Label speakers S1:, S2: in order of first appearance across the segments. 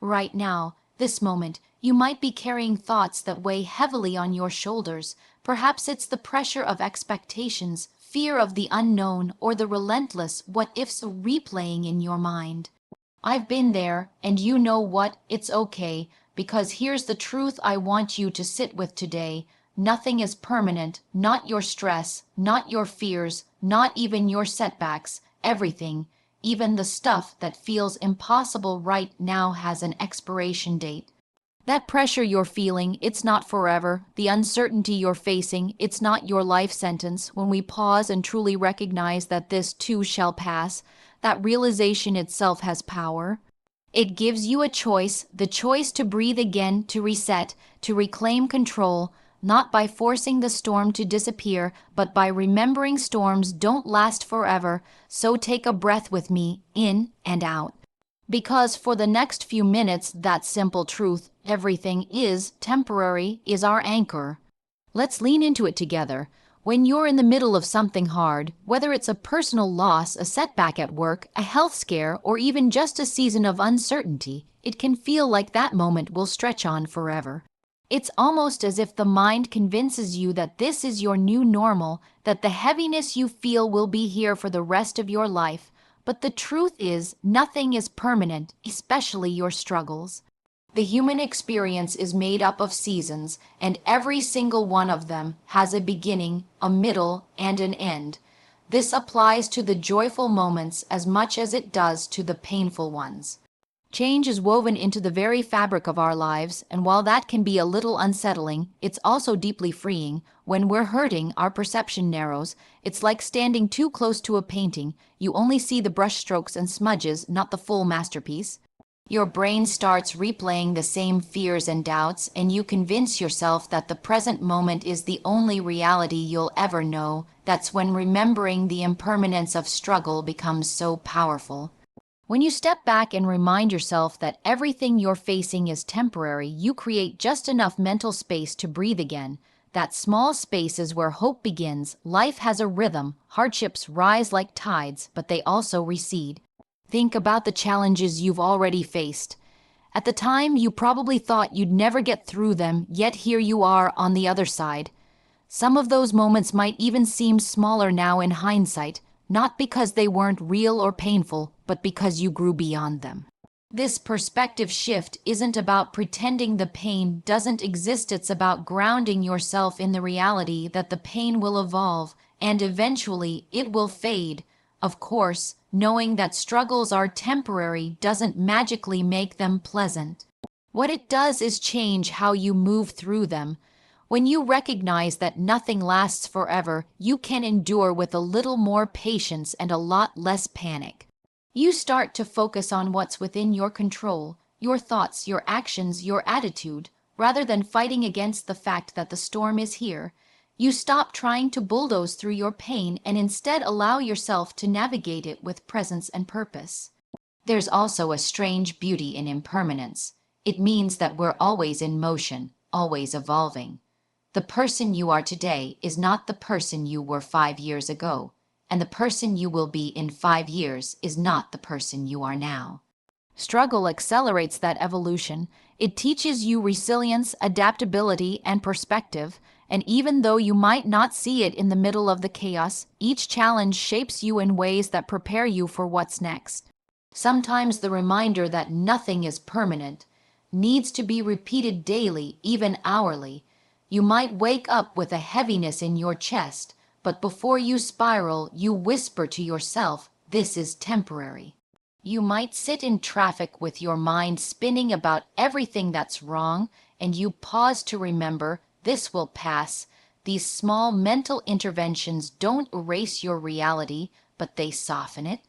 S1: Right now, this moment, you might be carrying thoughts that weigh heavily on your shoulders. Perhaps it's the pressure of expectations, fear of the unknown, or the relentless what-ifs replaying in your mind. I've been there, and you know what? It's okay, because here's the truth I want you to sit with today. Nothing is permanent, not your stress, not your fears, not even your setbacks. Everything, even the stuff that feels impossible right now, has an expiration date. That pressure you're feeling, it's not forever. The uncertainty you're facing, it's not your life sentence. When we pause and truly recognize that this too shall pass, that realization itself has power. It gives you a choice, the choice to breathe again, to reset, to reclaim control, not by forcing the storm to disappear, but by remembering storms don't last forever. So take a breath with me, in and out. Because for the next few minutes, that simple truth, everything is temporary, is our anchor. Let's lean into it together. When you're in the middle of something hard, whether it's a personal loss, a setback at work, a health scare, or even just a season of uncertainty, it can feel like that moment will stretch on forever. It's almost as if the mind convinces you that this is your new normal, that the heaviness you feel will be here for the rest of your life. But the truth is, nothing is permanent, especially your struggles. The human experience is made up of seasons, and every single one of them has a beginning, a middle, and an end. This applies to the joyful moments as much as it does to the painful ones. Change is woven into the very fabric of our lives, and while that can be a little unsettling, it's also deeply freeing. When we're hurting, our perception narrows. It's like standing too close to a painting. You only see the brushstrokes and smudges, not the full masterpiece. Your brain starts replaying the same fears and doubts, and you convince yourself that the present moment is the only reality you'll ever know. That's when remembering the impermanence of struggle becomes so powerful. When you step back and remind yourself that everything you're facing is temporary, you create just enough mental space to breathe again. That small space is where hope begins. Life has a rhythm. Hardships rise like tides, but they also recede. Think about the challenges you've already faced. At the time, you probably thought you'd never get through them, yet here you are on the other side. Some of those moments might even seem smaller now in hindsight, not because they weren't real or painful, but because you grew beyond them. This perspective shift isn't about pretending the pain doesn't exist. It's about grounding yourself in the reality that the pain will evolve, and eventually it will fade. Of course, knowing that struggles are temporary doesn't magically make them pleasant. What it does is change how you move through them. When you recognize that nothing lasts forever, you can endure with a little more patience and a lot less panic. You start to focus on what's within your control, your thoughts, your actions, your attitude, rather than fighting against the fact that the storm is here. You stop trying to bulldoze through your pain and instead allow yourself to navigate it with presence and purpose. There's also a strange beauty in impermanence. It means that we're always in motion, always evolving. The person you are today is not the person you were 5 years ago, and the person you will be in 5 years is not the person you are now. Struggle accelerates that evolution. It teaches you resilience, adaptability, and perspective, and even though you might not see it in the middle of the chaos, each challenge shapes you in ways that prepare you for what's next. Sometimes the reminder that nothing is permanent needs to be repeated daily, even hourly. You might wake up with a heaviness in your chest, but before you spiral, you whisper to yourself, "This is temporary." You might sit in traffic with your mind spinning about everything that's wrong, and you pause to remember, "This will pass." These small mental interventions don't erase your reality, but they soften it.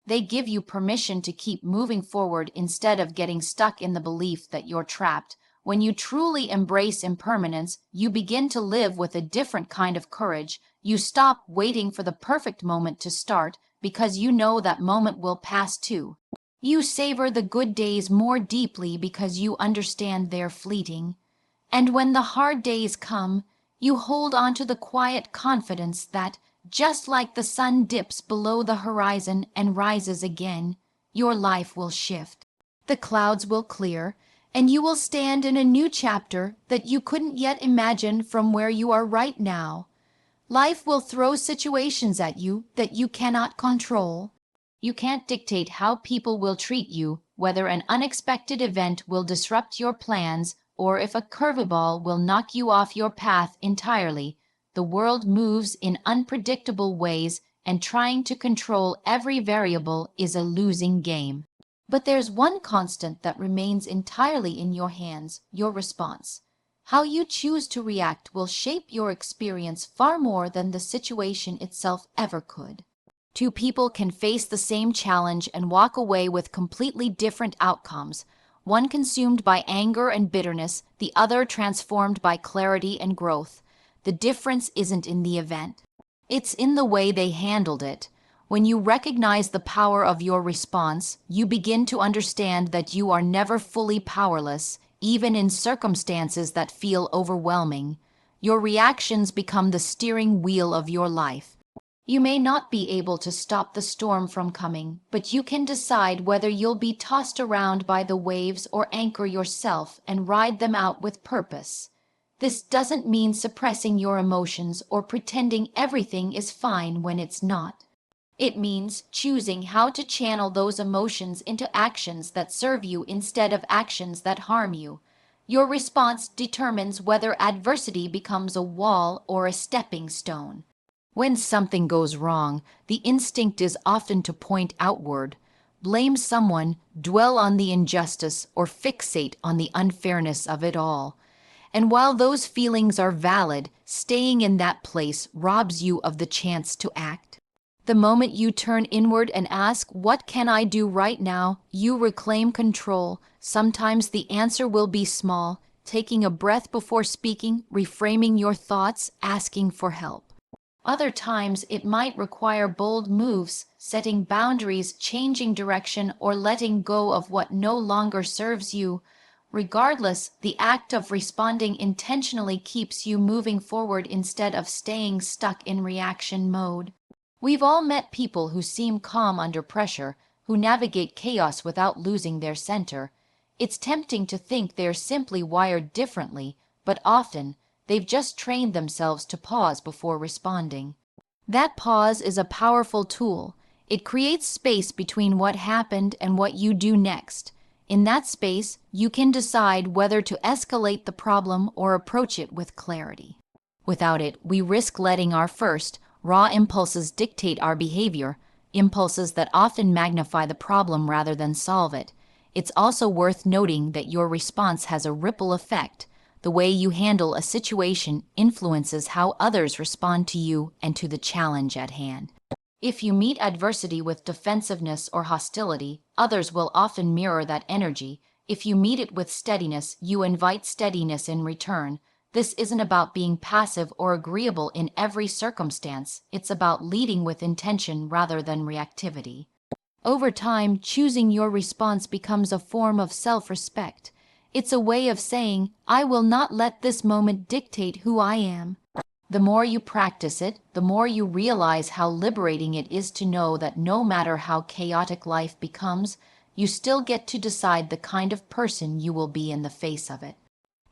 S1: They give you permission to keep moving forward instead of getting stuck in the belief that you're trapped. When you truly embrace impermanence, you begin to live with a different kind of courage. You stop waiting for the perfect moment to start because you know that moment will pass too. You savor the good days more deeply because you understand they're fleeting. And when the hard days come, you hold on to the quiet confidence that, just like the sun dips below the horizon and rises again, your life will shift. The clouds will clear, and you will stand in a new chapter that you couldn't yet imagine from where you are right now. Life will throw situations at you that you cannot control. You can't dictate how people will treat you, whether an unexpected event will disrupt your plans, or if a curveball will knock you off your path entirely. The world moves in unpredictable ways, and trying to control every variable is a losing game. But there's one constant that remains entirely in your hands: your response. How you choose to react will shape your experience far more than the situation itself ever could. Two people can face the same challenge and walk away with completely different outcomes, one consumed by anger and bitterness, the other transformed by clarity and growth. The difference isn't in the event. It's in the way they handled it. When you recognize the power of your response, you begin to understand that you are never fully powerless, even in circumstances that feel overwhelming. Your reactions become the steering wheel of your life. You may not be able to stop the storm from coming, but you can decide whether you'll be tossed around by the waves or anchor yourself and ride them out with purpose. This doesn't mean suppressing your emotions or pretending everything is fine when it's not. It means choosing how to channel those emotions into actions that serve you instead of actions that harm you. Your response determines whether adversity becomes a wall or a stepping stone. When something goes wrong, the instinct is often to point outward, blame someone, dwell on the injustice, or fixate on the unfairness of it all. And while those feelings are valid, staying in that place robs you of the chance to act. The moment you turn inward and ask, "What can I do right now?" you reclaim control. Sometimes the answer will be small: taking a breath before speaking, reframing your thoughts, asking for help. Other times it might require bold moves, setting boundaries, changing direction, or letting go of what no longer serves you. Regardless, the act of responding intentionally keeps you moving forward instead of staying stuck in reaction mode. We've all met people who seem calm under pressure, who navigate chaos without losing their center. It's tempting to think they're simply wired differently, but often they've just trained themselves to pause before responding. That pause is a powerful tool. It creates space between what happened and what you do next. In that space, you can decide whether to escalate the problem or approach it with clarity. Without it, we risk letting our first, raw impulses dictate our behavior, impulses that often magnify the problem rather than solve it. It's also worth noting that your response has a ripple effect. The way you handle a situation influences how others respond to you and to the challenge at hand. If you meet adversity with defensiveness or hostility, others will often mirror that energy. If you meet it with steadiness, you invite steadiness in return. This isn't about being passive or agreeable in every circumstance. It's about leading with intention rather than reactivity. Over time, choosing your response becomes a form of self-respect. It's a way of saying, "I will not let this moment dictate who I am." The more you practice it, the more you realize how liberating it is to know that no matter how chaotic life becomes, you still get to decide the kind of person you will be in the face of it.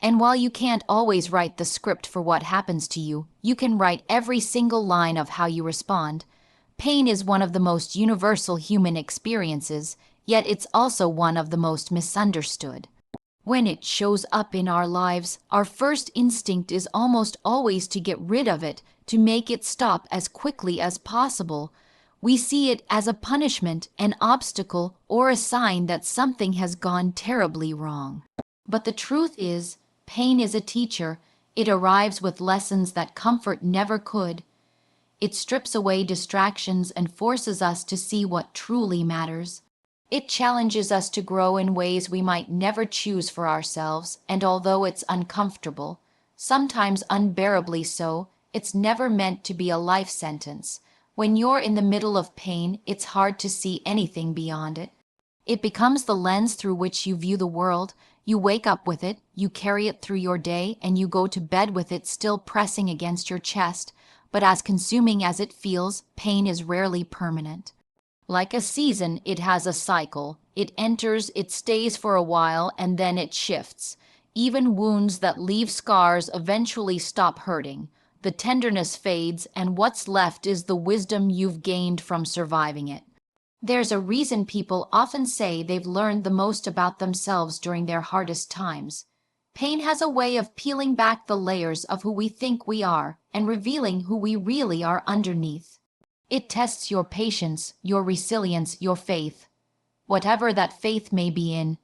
S1: And while you can't always write the script for what happens to you, you can write every single line of how you respond. Pain is one of the most universal human experiences, yet it's also one of the most misunderstood. When it shows up in our lives, our first instinct is almost always to get rid of it, to make it stop as quickly as possible. We see it as a punishment, an obstacle, or a sign that something has gone terribly wrong. But the truth is, pain is a teacher. It arrives with lessons that comfort never could. It strips away distractions and forces us to see what truly matters. It challenges us to grow in ways we might never choose for ourselves, and although it's uncomfortable, sometimes unbearably so, it's never meant to be a life sentence. When you're in the middle of pain, it's hard to see anything beyond it. It becomes the lens through which you view the world. You wake up with it, you carry it through your day, and you go to bed with it still pressing against your chest. But as consuming as it feels, pain is rarely permanent. Like a season, it has a cycle. It enters, it stays for a while, and then it shifts. Even wounds that leave scars eventually stop hurting. The tenderness fades, and what's left is the wisdom you've gained from surviving it. There's a reason people often say they've learned the most about themselves during their hardest times. Pain has a way of peeling back the layers of who we think we are and revealing who we really are underneath. It tests your patience, your resilience, your faith, whatever that faith may be in.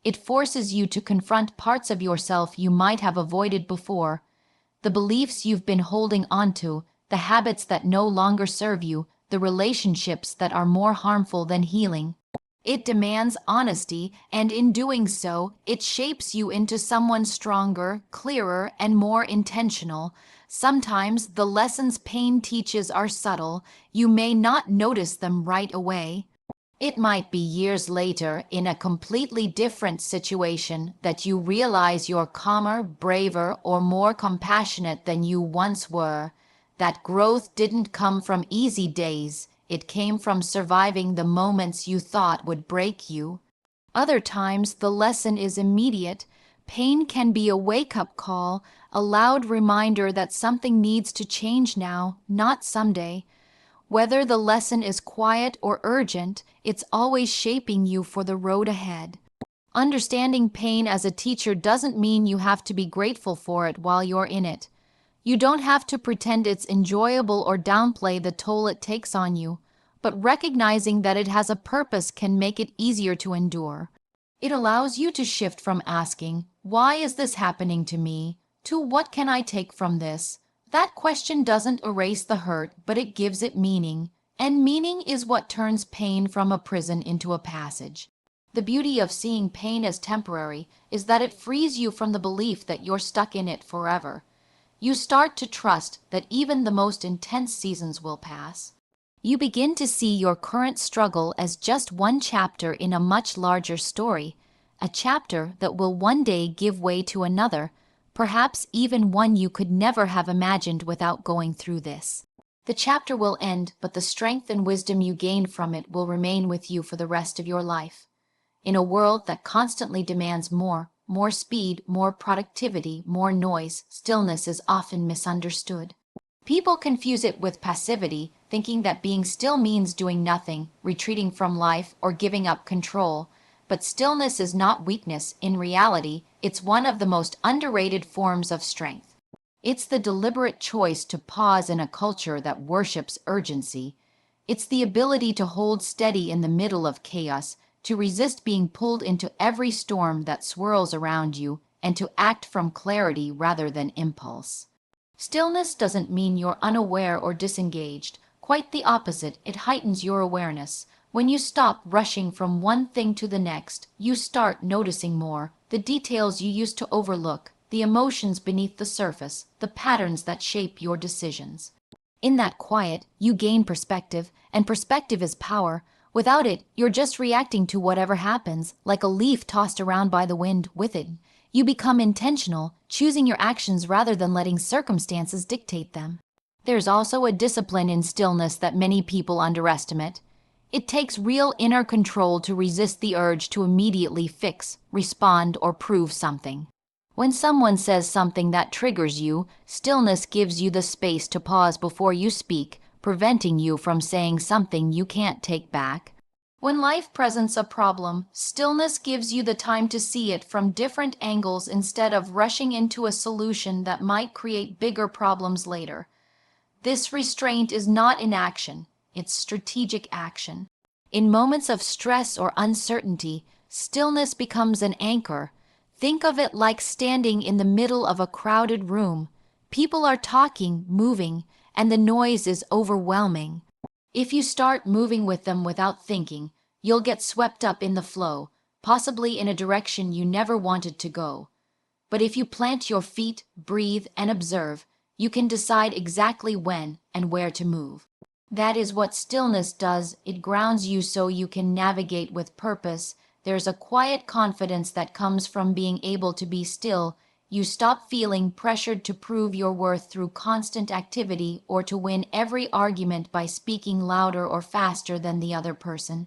S1: It forces you to confront parts of yourself you might have avoided before, the beliefs you've been holding onto, the habits that no longer serve you, the relationships that are more harmful than healing. It demands honesty, and in doing so, it shapes you into someone stronger, clearer, and more intentional. Sometimes the lessons pain teaches are subtle. You may not notice them right away. It might be years later, in a completely different situation, that you realize you're calmer, braver, or more compassionate than you once were. That growth didn't come from easy days. It came from surviving the moments you thought would break you. Other times, the lesson is immediate. Pain can be a wake-up call, a loud reminder that something needs to change now, not someday. Whether the lesson is quiet or urgent, it's always shaping you for the road ahead. Understanding pain as a teacher doesn't mean you have to be grateful for it while you're in it. You don't have to pretend it's enjoyable or downplay the toll it takes on you, but recognizing that it has a purpose can make it easier to endure. It allows you to shift from asking, "Why is this happening to me?" to "What can I take from this?" That question doesn't erase the hurt, but it gives it meaning. And meaning is what turns pain from a prison into a passage. The beauty of seeing pain as temporary is that it frees you from the belief that you're stuck in it forever. You start to trust that even the most intense seasons will pass. You begin to see your current struggle as just one chapter in a much larger story, a chapter that will one day give way to another, perhaps even one you could never have imagined without going through this. The chapter will end, but the strength and wisdom you gain from it will remain with you for the rest of your life. In a world that constantly demands more speed, more productivity, more noise, stillness is often misunderstood. People confuse it with passivity, thinking that being still means doing nothing, retreating from life, or giving up control. But stillness is not weakness. In reality, it's one of the most underrated forms of strength. It's the deliberate choice to pause in a culture that worships urgency. It's the ability to hold steady in the middle of chaos, to resist being pulled into every storm that swirls around you, and to act from clarity rather than impulse. Stillness doesn't mean you're unaware or disengaged. Quite the opposite, it heightens your awareness. When you stop rushing from one thing to the next, you start noticing more, the details you used to overlook, the emotions beneath the surface, the patterns that shape your decisions. In that quiet, you gain perspective, and perspective is power. Without it, you're just reacting to whatever happens, like a leaf tossed around by the wind. With it, you become intentional, choosing your actions rather than letting circumstances dictate them. There's also a discipline in stillness that many people underestimate. It takes real inner control to resist the urge to immediately fix, respond, or prove something. When someone says something that triggers you, stillness gives you the space to pause before you speak, preventing you from saying something you can't take back. When life presents a problem, stillness gives you the time to see it from different angles instead of rushing into a solution that might create bigger problems later. This restraint is not inaction, it's strategic action. In moments of stress or uncertainty, stillness becomes an anchor. Think of it like standing in the middle of a crowded room. People are talking, moving, and the noise is overwhelming. If you start moving with them without thinking, you'll get swept up in the flow, possibly in a direction you never wanted to go. But if you plant your feet, breathe, and observe, you can decide exactly when and where to move. That is what stillness does. It grounds you so you can navigate with purpose. There's a quiet confidence that comes from being able to be still. You stop feeling pressured to prove your worth through constant activity or to win every argument by speaking louder or faster than the other person.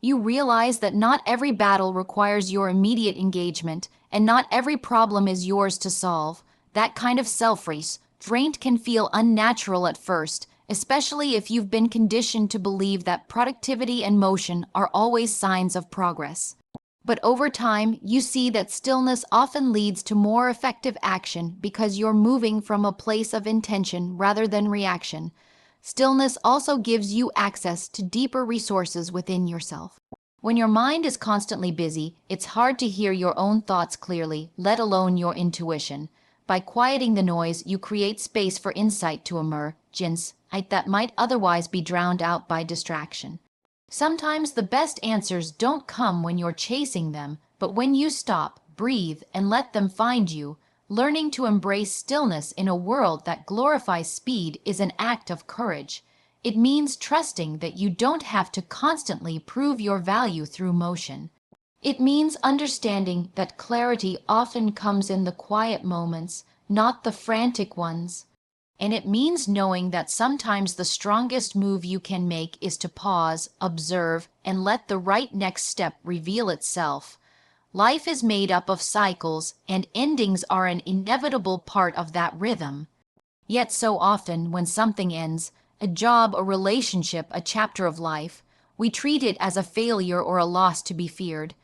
S1: You realize that not every battle requires your immediate engagement, and not every problem is yours to solve. That kind of self-restraint can feel unnatural at first, especially if you've been conditioned to believe that productivity and motion are always signs of progress. But over time, you see that stillness often leads to more effective action because you're moving from a place of intention rather than reaction. Stillness also gives you access to deeper resources within yourself. When your mind is constantly busy, it's hard to hear your own thoughts clearly, let alone your intuition. By quieting the noise, you create space for insight to emerge that might otherwise be drowned out by distraction. Sometimes the best answers don't come when you're chasing them, but when you stop, breathe, and let them find you. Learning to embrace stillness in a world that glorifies speed is an act of courage. It means trusting that you don't have to constantly prove your value through motion. It means understanding that clarity often comes in the quiet moments, not the frantic ones. And it means knowing that sometimes the strongest move you can make is to pause, observe, and let the right next step reveal itself. Life is made up of cycles, and endings are an inevitable part of that rhythm. Yet so often, when something ends, a job, a relationship, a chapter of life, we treat it as a failure or a loss to be feared.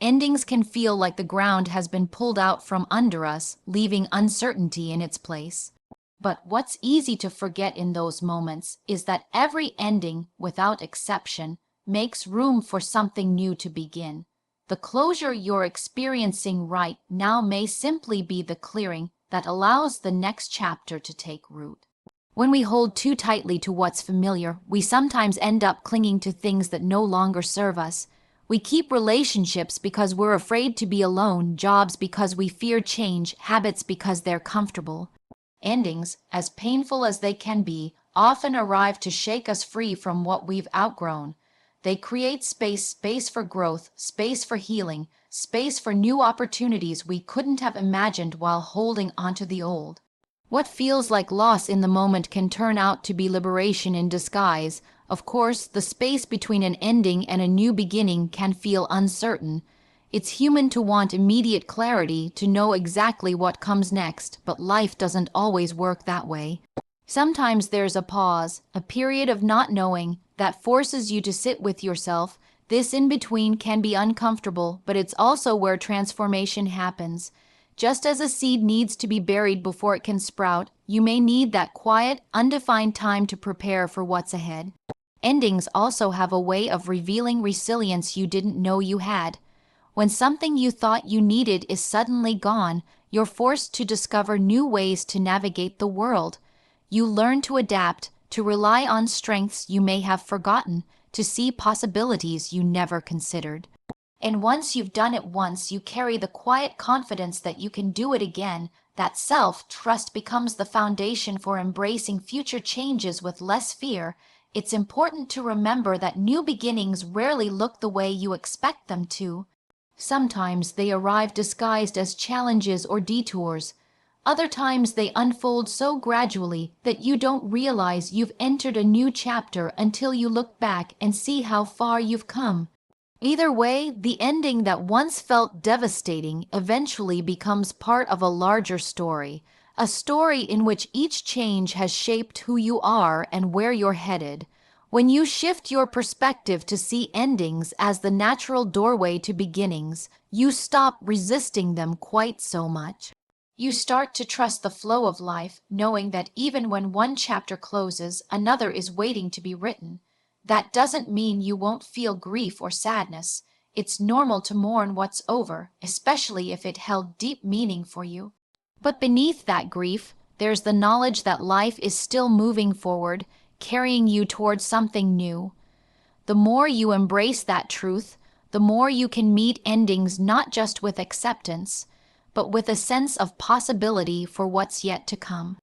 S1: Endings can feel like the ground has been pulled out from under us, leaving uncertainty in its place. But what's easy to forget in those moments is that every ending, without exception, makes room for something new to begin. The closure you're experiencing right now may simply be the clearing that allows the next chapter to take root. When we hold too tightly to what's familiar, we sometimes end up clinging to things that no longer serve us. We keep relationships because we're afraid to be alone, jobs because we fear change, habits because they're comfortable. Endings, as painful as they can be, often arrive to shake us free from what we've outgrown. They create space for growth, space for healing, space for new opportunities we couldn't have imagined while holding onto the old. What feels like loss in the moment can turn out to be liberation in disguise. Of course, the space between an ending and a new beginning can feel uncertain. It's human to want immediate clarity, to know exactly what comes next, but life doesn't always work that way. Sometimes there's a pause, a period of not knowing, that forces you to sit with yourself. This in-between can be uncomfortable, but it's also where transformation happens. Just as a seed needs to be buried before it can sprout, you may need that quiet, undefined time to prepare for what's ahead. Endings also have a way of revealing resilience you didn't know you had. When something you thought you needed is suddenly gone, you're forced to discover new ways to navigate the world. You learn to adapt, to rely on strengths you may have forgotten, to see possibilities you never considered. And once you've done it once, you carry the quiet confidence that you can do it again. That self-trust becomes the foundation for embracing future changes with less fear. It's important to remember that new beginnings rarely look the way you expect them to. Sometimes they arrive disguised as challenges or detours. Other times they unfold so gradually that you don't realize you've entered a new chapter until you look back and see how far you've come. Either way, the ending that once felt devastating eventually becomes part of a larger story, a story in which each change has shaped who you are and where you're headed. When you shift your perspective to see endings as the natural doorway to beginnings, you stop resisting them quite so much. You start to trust the flow of life, knowing that even when one chapter closes, another is waiting to be written. That doesn't mean you won't feel grief or sadness. It's normal to mourn what's over, especially if it held deep meaning for you. But beneath that grief, there's the knowledge that life is still moving forward, carrying you towards something new. The more you embrace that truth, the more you can meet endings not just with acceptance, but with a sense of possibility for what's yet to come.